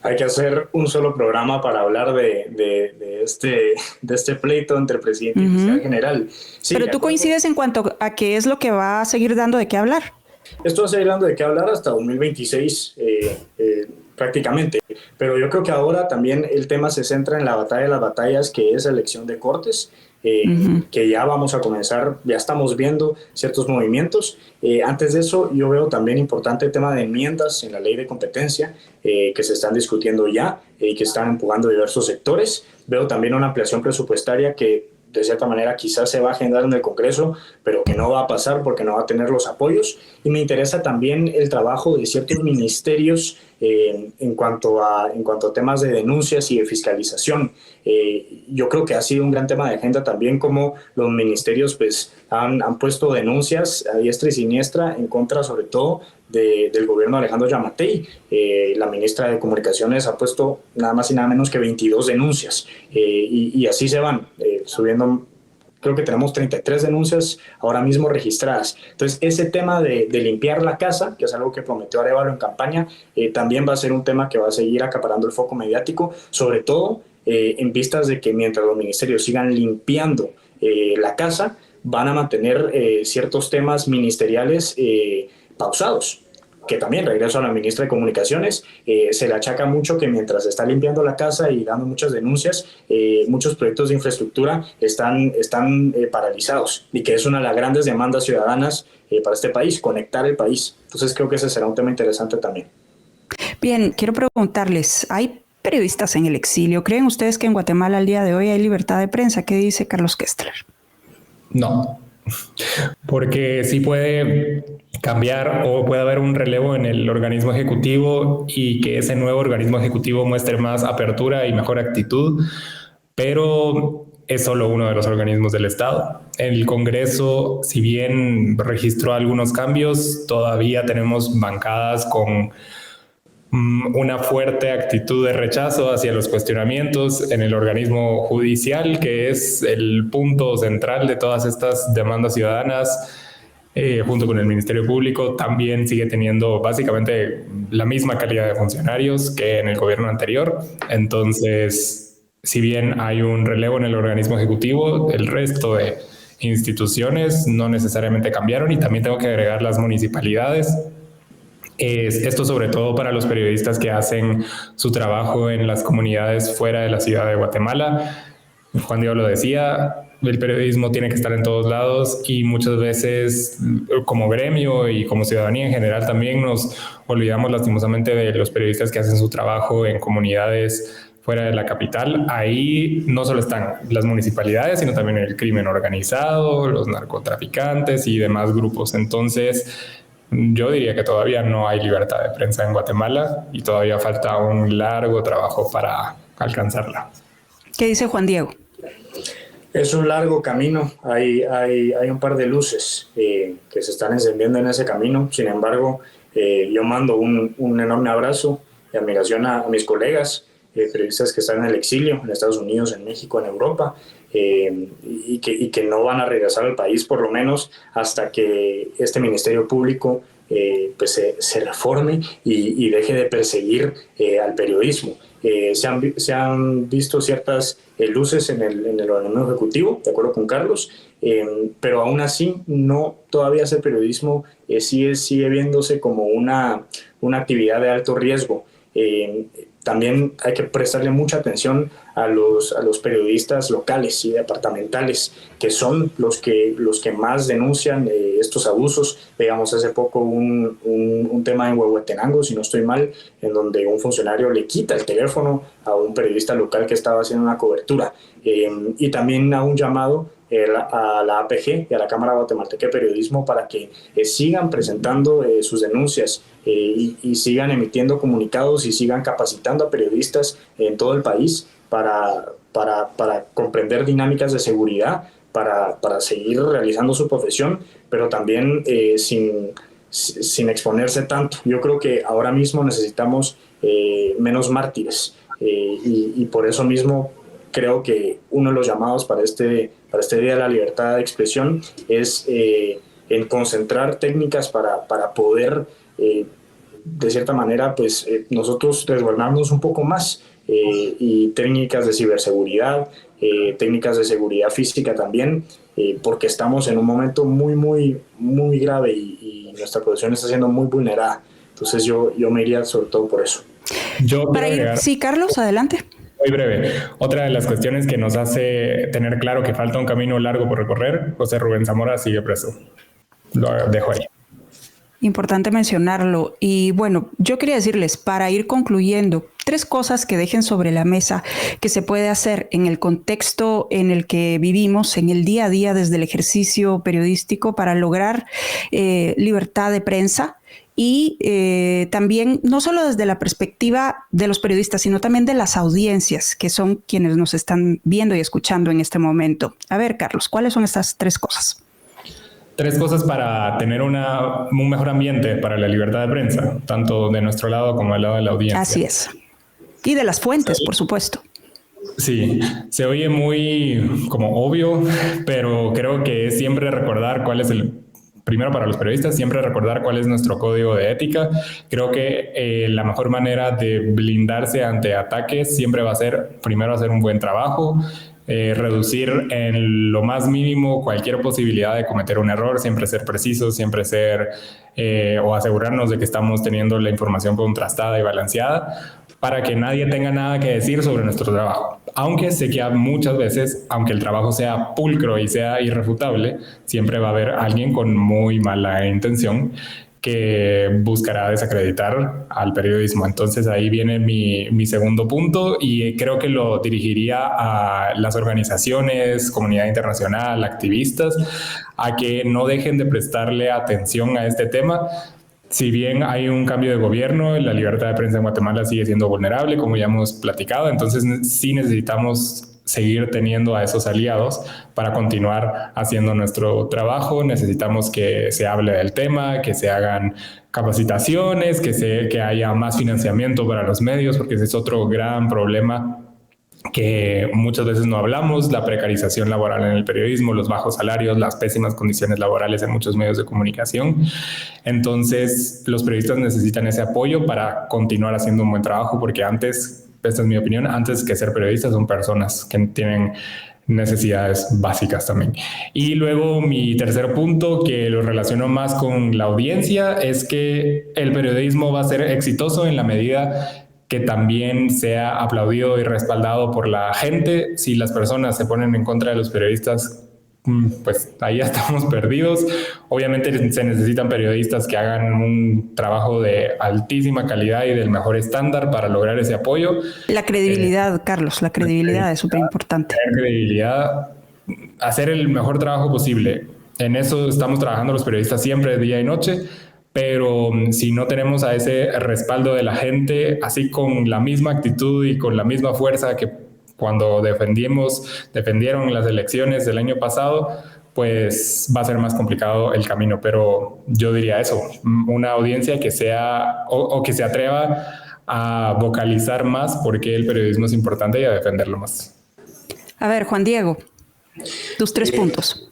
Hay que hacer un solo programa para hablar de este pleito entre presidente y fiscal general. Sí, pero tú coincides en cuanto a qué es lo que va a seguir dando de qué hablar. Esto va a seguir dando de qué hablar hasta 2026 prácticamente, pero yo creo que ahora también el tema se centra en la batalla de las batallas, que es la elección de Cortes, que ya vamos a comenzar, ya estamos viendo ciertos movimientos. Antes de eso, yo veo también importante el tema de enmiendas en la ley de competencia, que se están discutiendo ya y que están empujando diversos sectores. Veo también una ampliación presupuestaria que de cierta manera quizás se va a agendar en el Congreso, pero que no va a pasar porque no va a tener los apoyos. Y me interesa también el trabajo de ciertos ministerios en cuanto a temas de denuncias y de fiscalización. Yo creo que ha sido un gran tema de agenda también, como los ministerios pues han puesto denuncias a diestra y siniestra en contra sobre todo del gobierno de Alejandro Giammattei. La ministra de Comunicaciones ha puesto nada más y nada menos que 22 denuncias y así se van subiendo. Creo que tenemos 33 denuncias ahora mismo registradas. Entonces, ese tema de limpiar la casa, que es algo que prometió Arévalo en campaña, también va a ser un tema que va a seguir acaparando el foco mediático, sobre todo en vistas de que mientras los ministerios sigan limpiando la casa, van a mantener ciertos temas ministeriales pausados. que también, regreso a la ministra de Comunicaciones, se le achaca mucho que mientras está limpiando la casa y dando muchas denuncias, muchos proyectos de infraestructura están paralizados, y que es una de las grandes demandas ciudadanas para este país, conectar el país. Entonces creo que ese será un tema interesante también. Bien, quiero preguntarles, ¿hay periodistas en el exilio? ¿Creen ustedes que en Guatemala al día de hoy hay libertad de prensa? ¿Qué dice Carlos Kestler? No, porque sí puede cambiar o puede haber un relevo en el organismo ejecutivo y que ese nuevo organismo ejecutivo muestre más apertura y mejor actitud, pero es solo uno de los organismos del Estado. El Congreso, si bien registró algunos cambios, todavía tenemos bancadas con una fuerte actitud de rechazo hacia los cuestionamientos. En el organismo judicial, que es el punto central de todas estas demandas ciudadanas, junto con el Ministerio Público, también sigue teniendo básicamente la misma calidad de funcionarios que en el gobierno anterior. Entonces, si bien hay un relevo en el organismo ejecutivo, el resto de instituciones no necesariamente cambiaron, y también tengo que agregar las municipalidades. Esto sobre todo para los periodistas que hacen su trabajo en las comunidades fuera de la ciudad de Guatemala. Juan Diego lo decía, el periodismo tiene que estar en todos lados, y muchas veces como gremio y como ciudadanía en general también nos olvidamos lastimosamente de los periodistas que hacen su trabajo en comunidades fuera de la capital. Ahí no solo están las municipalidades, sino también el crimen organizado, los narcotraficantes y demás grupos. Entonces, yo diría que todavía no hay libertad de prensa en Guatemala y todavía falta un largo trabajo para alcanzarla. ¿Qué dice Juan Diego? Es un largo camino, hay un par de luces que se están encendiendo en ese camino. Sin embargo, yo mando un enorme abrazo y admiración a mis colegas periodistas que están en el exilio, en Estados Unidos, en México, en Europa, y que no van a regresar al país por lo menos hasta que este Ministerio Público pues se reforme y deje de perseguir al periodismo. Se han visto ciertas luces en el organismo ejecutivo, de acuerdo con Carlos, pero aún así no, todavía ese periodismo sigue viéndose como una actividad de alto riesgo. También hay que prestarle mucha atención a los periodistas locales y departamentales, que son los que más denuncian estos abusos. Veamos hace poco un tema en Huehuetenango, si no estoy mal, en donde un funcionario le quita el teléfono a un periodista local que estaba haciendo una cobertura. Y también a un llamado a la APG y a la Cámara Guatemalteca de Periodismo para que sigan presentando sus denuncias y sigan emitiendo comunicados y sigan capacitando a periodistas en todo el país para comprender dinámicas de seguridad, para seguir realizando su profesión, pero también sin exponerse tanto. Yo creo que ahora mismo necesitamos menos mártires y por eso mismo creo que uno de los llamados para este Día de la Libertad de Expresión es en concentrar técnicas para poder, de cierta manera, pues nosotros resguardarnos un poco más, y técnicas de ciberseguridad, técnicas de seguridad física también, porque estamos en un momento muy, muy, muy grave y nuestra profesión está siendo muy vulnerada. Entonces yo me iría sobre todo por eso. Sí, Carlos, adelante. Muy breve. Otra de las cuestiones que nos hace tener claro que falta un camino largo por recorrer: José Rubén Zamora sigue preso. Lo dejo ahí. Importante mencionarlo. Y bueno, yo quería decirles, para ir concluyendo, 3 cosas que dejen sobre la mesa que se puede hacer en el contexto en el que vivimos, en el día a día desde el ejercicio periodístico, para lograr libertad de prensa. Y también no solo desde la perspectiva de los periodistas, sino también de las audiencias, que son quienes nos están viendo y escuchando en este momento. A ver, Carlos, ¿cuáles son estas 3 cosas? 3 cosas para tener un mejor ambiente para la libertad de prensa, tanto de nuestro lado como del lado de la audiencia. Así es. Y de las fuentes, por supuesto. Sí, se oye muy como obvio, pero creo que es siempre recordar cuál es primero para los periodistas, siempre recordar cuál es nuestro código de ética. Creo que la mejor manera de blindarse ante ataques siempre va a ser primero hacer un buen trabajo, reducir en lo más mínimo cualquier posibilidad de cometer un error, siempre ser precisos, siempre ser o asegurarnos de que estamos teniendo la información contrastada y balanceada para que nadie tenga nada que decir sobre nuestro trabajo. Aunque sé que muchas veces, aunque el trabajo sea pulcro y sea irrefutable, siempre va a haber alguien con muy mala intención que buscará desacreditar al periodismo. Entonces ahí viene mi segundo punto y creo que lo dirigiría a las organizaciones, comunidad internacional, activistas, a que no dejen de prestarle atención a este tema. Si bien hay un cambio de gobierno, la libertad de prensa en Guatemala sigue siendo vulnerable, como ya hemos platicado, entonces sí necesitamos seguir teniendo a esos aliados para continuar haciendo nuestro trabajo. Necesitamos que se hable del tema, que se hagan capacitaciones, que haya más financiamiento para los medios, porque ese es otro gran problema que muchas veces no hablamos, la precarización laboral en el periodismo, los bajos salarios, las pésimas condiciones laborales en muchos medios de comunicación. Entonces, los periodistas necesitan ese apoyo para continuar haciendo un buen trabajo, porque antes, esta es mi opinión, antes que ser periodistas son personas que tienen necesidades básicas también. Y luego mi tercer punto, que lo relaciono más con la audiencia, es que el periodismo va a ser exitoso en la medida que también sea aplaudido y respaldado por la gente. Si las personas se ponen en contra de los periodistas, pues ahí ya estamos perdidos. Obviamente se necesitan periodistas que hagan un trabajo de altísima calidad y del mejor estándar para lograr ese apoyo. La credibilidad, Carlos, la credibilidad es súper importante. La credibilidad, hacer el mejor trabajo posible. En eso estamos trabajando los periodistas siempre, día y noche. Pero si no tenemos a ese respaldo de la gente, así con la misma actitud y con la misma fuerza que cuando defendieron las elecciones del año pasado, pues va a ser más complicado el camino. Pero yo diría eso, una audiencia que sea o que se atreva a vocalizar más por qué el periodismo es importante y a defenderlo más. A ver, Juan Diego, tus 3 puntos.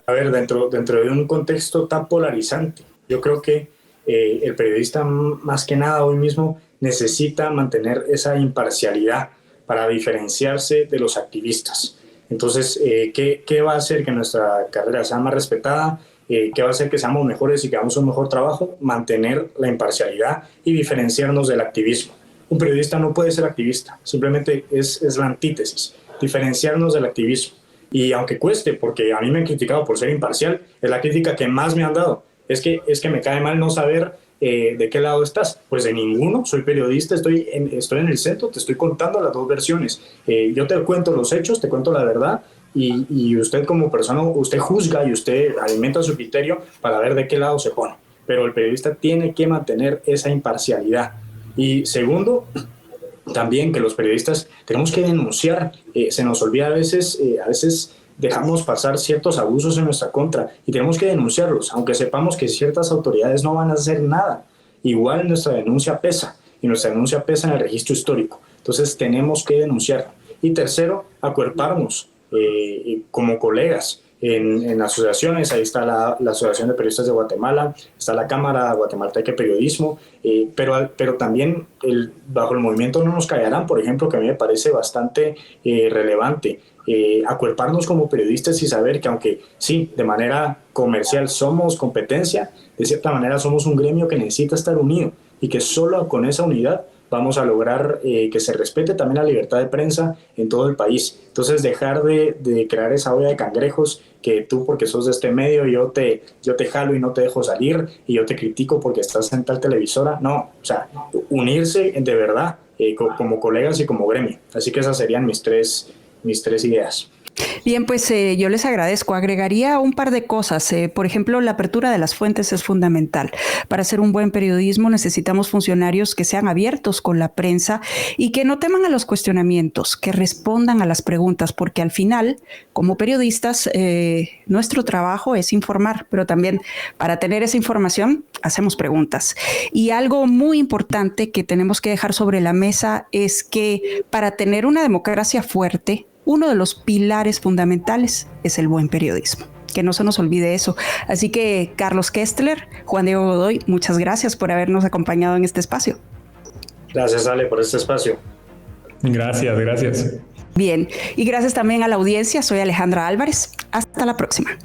A ver, dentro de un contexto tan polarizante, yo creo que el periodista más que nada hoy mismo necesita mantener esa imparcialidad para diferenciarse de los activistas. Entonces, ¿qué va a hacer que nuestra carrera sea más respetada? ¿Qué va a hacer que seamos mejores y que hagamos un mejor trabajo? Mantener la imparcialidad y diferenciarnos del activismo. Un periodista no puede ser activista, simplemente es la antítesis, diferenciarnos del activismo. Y aunque cueste, porque a mí me han criticado por ser imparcial, es la crítica que más me han dado. Es que me cae mal no saber de qué lado estás. Pues de ninguno, soy periodista, estoy en el centro, te estoy contando las dos versiones. Yo te cuento los hechos, te cuento la verdad y usted como persona, usted juzga y usted alimenta su criterio para ver de qué lado se pone. Pero el periodista tiene que mantener esa imparcialidad. Y segundo, también que los periodistas tenemos que denunciar. Se nos olvida a veces dejamos pasar ciertos abusos en nuestra contra y tenemos que denunciarlos, aunque sepamos que ciertas autoridades no van a hacer nada. Igual nuestra denuncia pesa, y nuestra denuncia pesa en el registro histórico. Entonces tenemos que denunciarla. Y tercero, acuerparnos como colegas en asociaciones. Ahí está la Asociación de Periodistas de Guatemala, está la Cámara Guatemalteca de Periodismo, pero también bajo el movimiento No Nos Callarán, por ejemplo, que a mí me parece bastante relevante. Acuerparnos como periodistas y saber que aunque sí, de manera comercial somos competencia, de cierta manera somos un gremio que necesita estar unido y que solo con esa unidad vamos a lograr que se respete también la libertad de prensa en todo el país. Entonces dejar de crear esa olla de cangrejos que tú porque sos de este medio yo te jalo y no te dejo salir y yo te critico porque estás en tal televisora. No, o sea, unirse de verdad como colegas y como gremio. Así que esas serían mis tres ideas. Bien, pues yo les agradezco. Agregaría un par de cosas. Por ejemplo, la apertura de las fuentes es fundamental. Para hacer un buen periodismo necesitamos funcionarios que sean abiertos con la prensa y que no teman a los cuestionamientos, que respondan a las preguntas, porque al final, como periodistas, nuestro trabajo es informar, pero también para tener esa información hacemos preguntas. Y algo muy importante que tenemos que dejar sobre la mesa es que para tener una democracia fuerte, uno de los pilares fundamentales es el buen periodismo. Que no se nos olvide eso. Así que, Carlos Kestler, Juan Diego Godoy, muchas gracias por habernos acompañado en este espacio. Gracias, Ale, por este espacio. Gracias. Bien, y gracias también a la audiencia. Soy Alejandra Álvarez. Hasta la próxima.